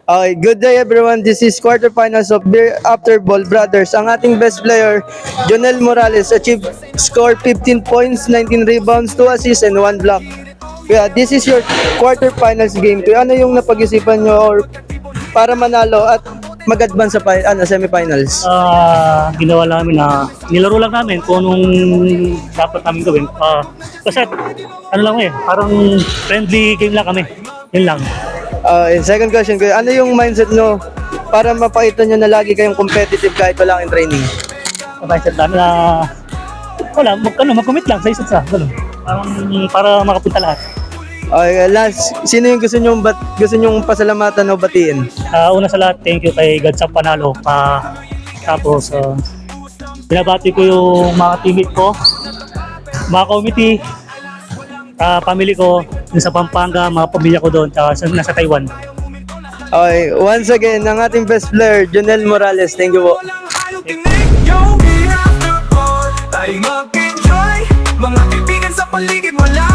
Okay, good day everyone. This is quarterfinals of Beer After Ball Brothers. Ang ating best player, Jonel Morales, achieved score 15 points, 19 rebounds, 2 assists, and 1 block. Kaya this is your quarterfinals game. Kaya ano yung napag-isipan nyo or para manalo at mag-advance sa semifinals? Ginawa namin na nilaro lang namin kung anong dapat namin gawin. Kasi ano lang parang friendly game lang kami. Yun lang. And second question ko, ano yung mindset nyo para mapakita nyo na lagi kayong competitive kahit wala kayong training? Mindset namin na mag-commit lang sa isa't isa. Ganun. Para makapunta lahat. Okay, last, sino yung gusto nyong pasalamatan o batiin? Una sa lahat, thank you kay God sa panalo. Tapos, binabati ko yung mga teammate ko, mga committee, family ko, sa Pampanga, mga pamilya ko doon, nasa Taiwan. Okay, once again, ang ating best player, Jonel Morales. Thank you po. Tayo mag-enjoy, mga kaibigan sa paligid, wala